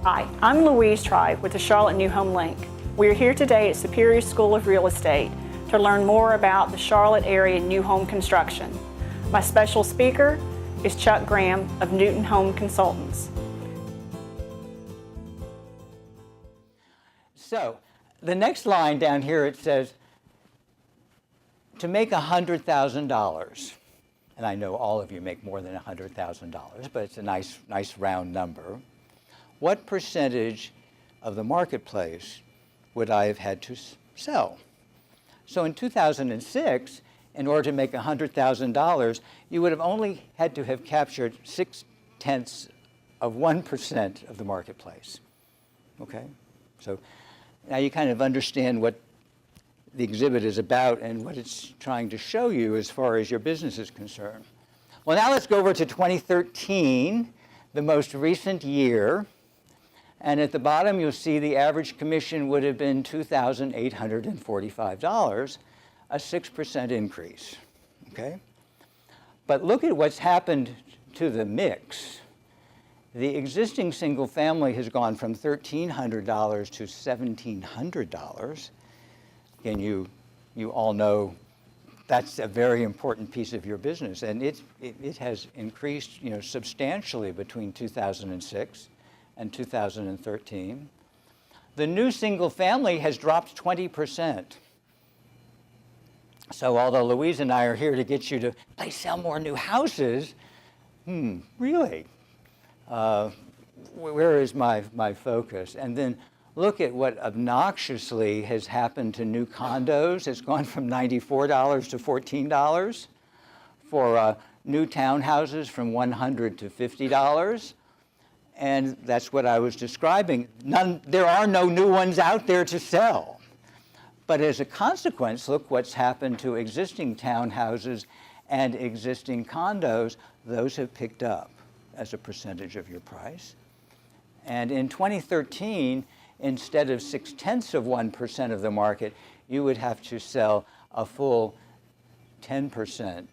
Hi, I'm Louise Tribe with the Charlotte New Home Link. We are here today at Superior School of Real Estate to learn more about the Charlotte area new home construction. My special speaker is Chuck Graham of Newton Home Consultants. So the next line down here, it says, to make $100,000, and I know all of you make more than $100,000, but it's a nice round number. What percentage of the marketplace would I have had to sell? So in 2006, in order to make $100,000, you would have only had to have captured 0.6% of the marketplace. Okay? So now you kind of understand what the exhibit is about and what it's trying to show you as far as your business is concerned. Well, now let's go over to 2013, the most recent year. And at the bottom, you'll see the average commission would have been $2,845, a 6% increase, okay? But look at what's happened to the mix. The existing single family has gone from $1,300 to $1,700. And you all know that's a very important piece of your business. And it has increased, substantially between 2006 and 2013. The new single family has dropped 20%. So although Louise and I are here to get you to sell more new houses, really? Where is my focus? And then look at what obnoxiously has happened to new condos. It's gone from $94 to $14. For new townhouses from $100 to $50. And that's what I was describing. There are no new ones out there to sell. But as a consequence, look what's happened to existing townhouses and existing condos. Those have picked up as a percentage of your price. And in 2013, instead of 0.6% of the market, you would have to sell a full 10%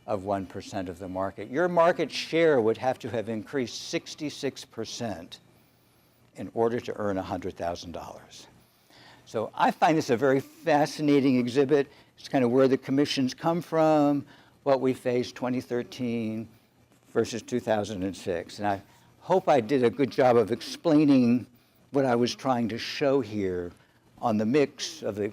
of 1% of the market. Your market share would have to have increased 66% in order to earn $100,000. So I find this a very fascinating exhibit. It's kind of where the commissions come from, what we faced 2013 versus 2006. And I hope I did a good job of explaining what I was trying to show here on the mix of the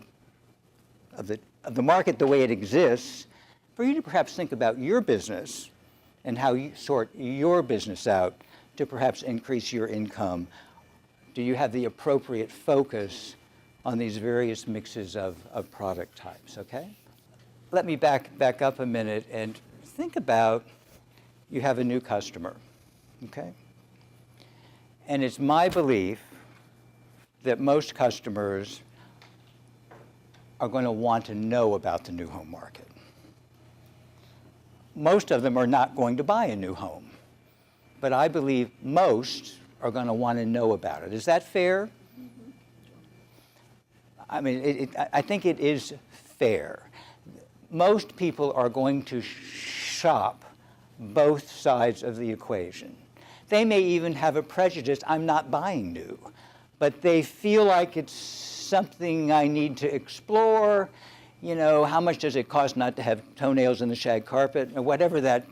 market the way it exists, for you to perhaps think about your business and how you sort your business out to perhaps increase your income. Do you have the appropriate focus on these various mixes of product types, okay? Let me back up a minute and think about you have a new customer, okay? And it's my belief that most customers are going to want to know about the new home market. Most of them are not going to buy a new home, but I believe most are going to want to know about it. Is that fair? I mean, I think it is fair. Most people are going to shop both sides of the equation. They may even have a prejudice, I'm not buying new, but they feel like it's something I need to explore. How much does it cost not to have toenails in the shag carpet, or whatever that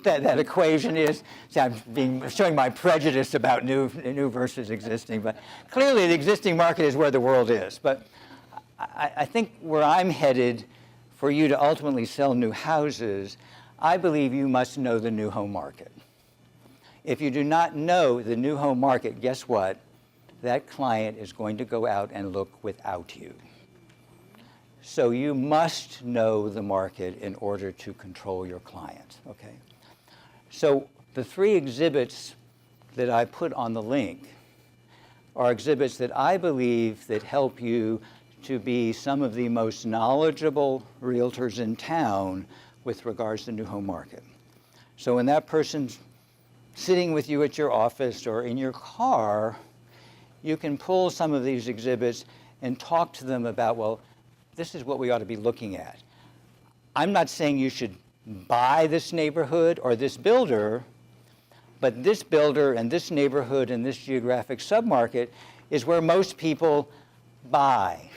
equation is. See, I'm showing my prejudice about new versus existing, but clearly the existing market is where the world is. But I think where I'm headed for you to ultimately sell new houses, I believe you must know the new home market. If you do not know the new home market, guess what? That client is going to go out and look without you. So you must know the market in order to control your client, okay? So the 3 exhibits that I put on the link are exhibits that I believe that help you to be some of the most knowledgeable realtors in town with regards to the new home market. So when that person's sitting with you at your office or in your car, you can pull some of these exhibits and talk to them about, well, this is what we ought to be looking at. I'm not saying you should buy this neighborhood or this builder, But this builder and this neighborhood and this geographic submarket is where most people buy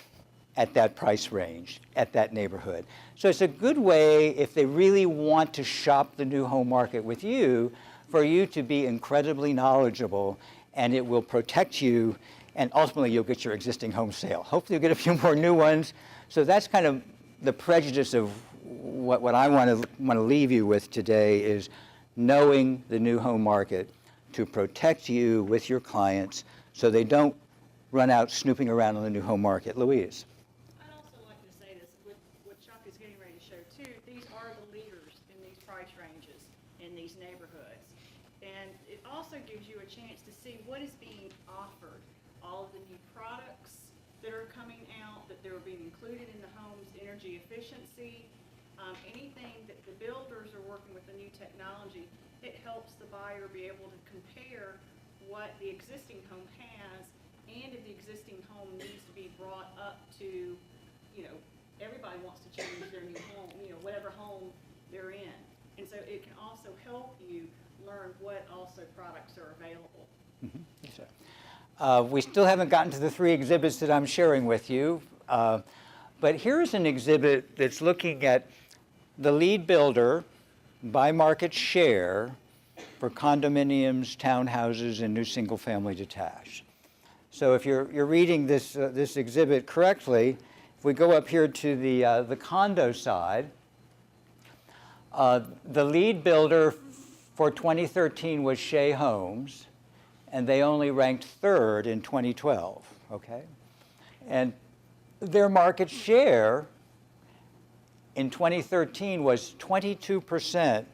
at that price range, at that neighborhood. So it's a good way, if they really want to shop the new home market with you, for you to be incredibly knowledgeable, and it will protect you, and ultimately you'll get your existing home sale. Hopefully you'll get a few more new ones. So that's kind of the prejudice of what I want to leave you with today is knowing the new home market to protect you with your clients so they don't run out snooping around on the new home market. Louise. I'd also like to say this, what Chuck is getting ready to show too, these are the leaders in these price ranges in these neighborhoods. And it also gives you a chance to see what is being offered, all of the new products that are coming out, that they're being included in the home's energy efficiency, anything that the builders are working with the new technology. It helps the buyer be able to compare what the existing home has, and if the existing home needs to be brought up to, everybody wants to change their new home, whatever home they're in. And so it can also help you learn what also products are available. Mm-hmm. Yes, sir. We still haven't gotten to the 3 exhibits that I'm sharing with you, but here's an exhibit that's looking at the lead builder by market share for condominiums, townhouses, and new single-family detached. So if you're reading this exhibit correctly, if we go up here to the condo side, the lead builder for 2013 was Shea Homes, and they only ranked 3rd in 2012. Okay, and their market share in 2013 was 22%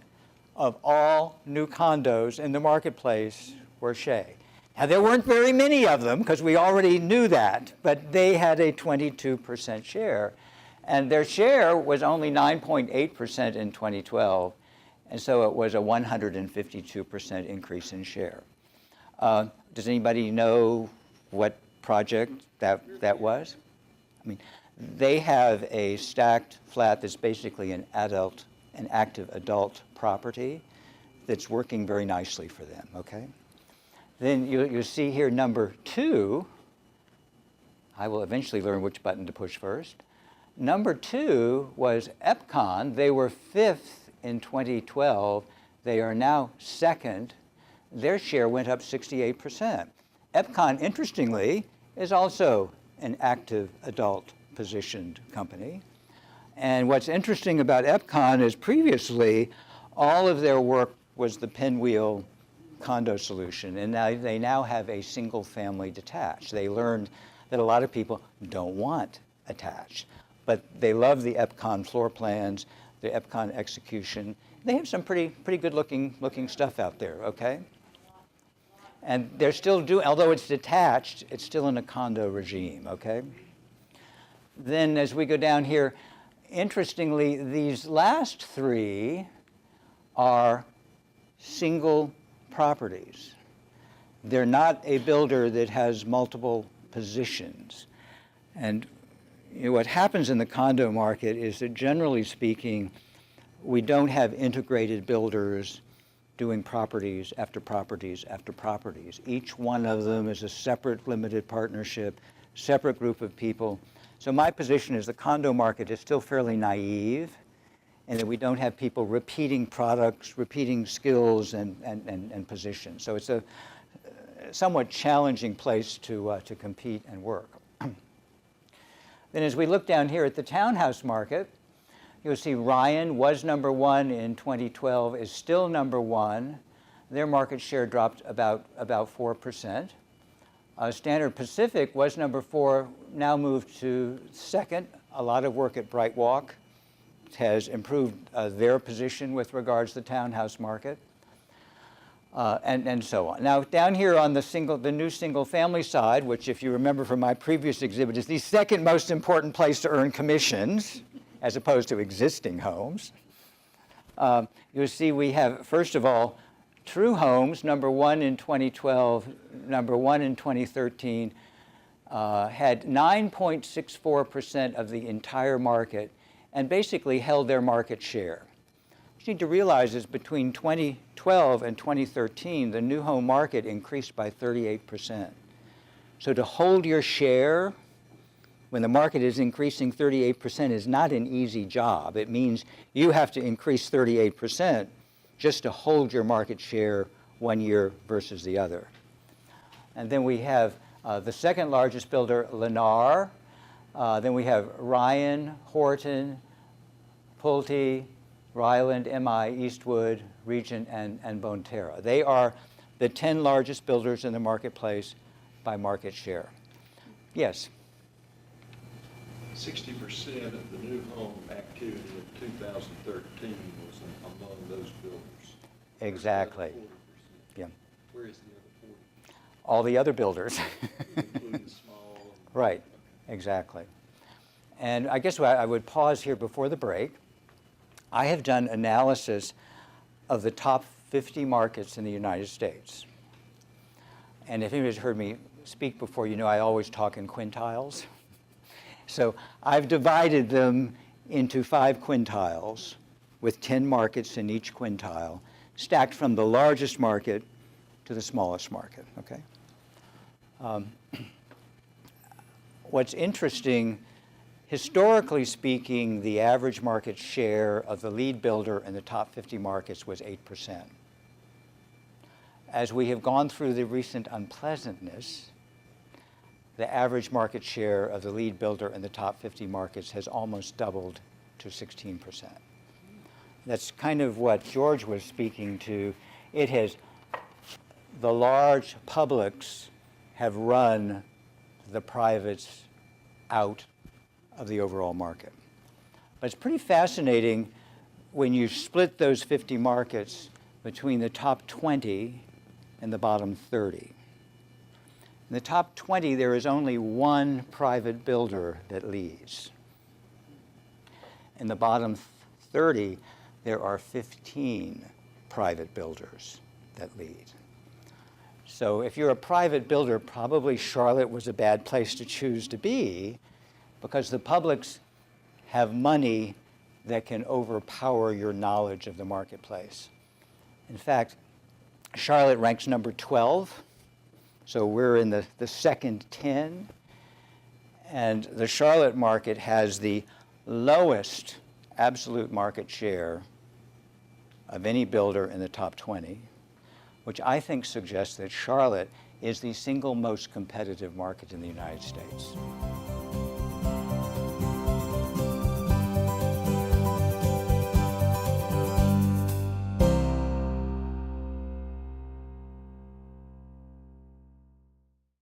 of all new condos in the marketplace were Shea. Now, there weren't very many of them because we already knew that, but they had a 22% share. And their share was only 9.8% in 2012, and so it was a 152% increase in share. Does anybody know what project that was? I mean, they have a stacked flat that's basically an active adult property that's working very nicely for them, okay? Then you see here number 2. I will eventually learn which button to push first. Number 2 was Epcon. They were 5th in 2012. They are now 2nd. Their share went up 68%. Epcon, interestingly, is also an active adult positioned company. And what's interesting about Epcon is previously all of their work was the pinwheel condo solution, and now they have a single family detached. They learned that a lot of people don't want attached, but they love the Epcon floor plans, the Epcon execution. They have some pretty good looking stuff out there, okay? And they're still doing, although it's detached, it's still in a condo regime, okay? Then as we go down here, interestingly, these last 3 are single properties. They're not a builder that has multiple positions. And what happens in the condo market is that, generally speaking, we don't have integrated builders doing properties after properties after properties. Each one of them is a separate limited partnership, separate group of people. So my position is the condo market is still fairly naive, and that we don't have people repeating products, repeating skills and positions. So it's a somewhat challenging place to compete and work. Then as we look down here at the townhouse market, you'll see Ryan was number 1 in 2012, is still number 1. Their market share dropped about 4%. Standard Pacific was number 4, now moved to 2nd. A lot of work at BrightWalk has improved their position with regards to the townhouse market, and so on. Now, down here on the new single-family side, which, if you remember from my previous exhibit, is the second most important place to earn commissions, as opposed to existing homes. You'll see we have, first of all, True Homes, number 1 in 2012, number 1 in 2013, had 9.64% of the entire market and basically held their market share. you need to realize is between 2012 and 2013, the new home market increased by 38%. So to hold your share when the market is increasing 38% is not an easy job. It means you have to increase 38% just to hold your market share one year versus the other. And then we have the second largest builder, Lennar. Then we have Ryan, Horton, Pulte, Ryland, MI, Eastwood, Regent, and Bonterra. They are the 10 largest builders in the marketplace by market share. Yes? 60% of the new home activity in 2013 was among those builders. Exactly. Yeah. Where is the other 40? All the other builders. Including the small. Right, exactly. And I guess I would pause here before the break. I have done analysis of the top 50 markets in the United States. And if anybody's heard me speak before, you know I always talk in quintiles. So I've divided them into 5 quintiles with 10 markets in each quintile, stacked from the largest market to the smallest market, okay? What's interesting, historically speaking, the average market share of the lead builder in the top 50 markets was 8%. As we have gone through the recent unpleasantness, the average market share of the lead builder in the top 50 markets has almost doubled to 16%. That's kind of what George was speaking to. It has, the large publics have run the privates out of the overall market. But it's pretty fascinating when you split those 50 markets between the top 20 and the bottom 30. In the top 20, there is only one private builder that leads. In the bottom 30, there are 15 private builders that lead. So if you're a private builder, probably Charlotte was a bad place to choose to be, because the publics have money that can overpower your knowledge of the marketplace. In fact, Charlotte ranks number 12. So we're in the second 10, and the Charlotte market has the lowest absolute market share of any builder in the top 20, which I think suggests that Charlotte is the single most competitive market in the United States.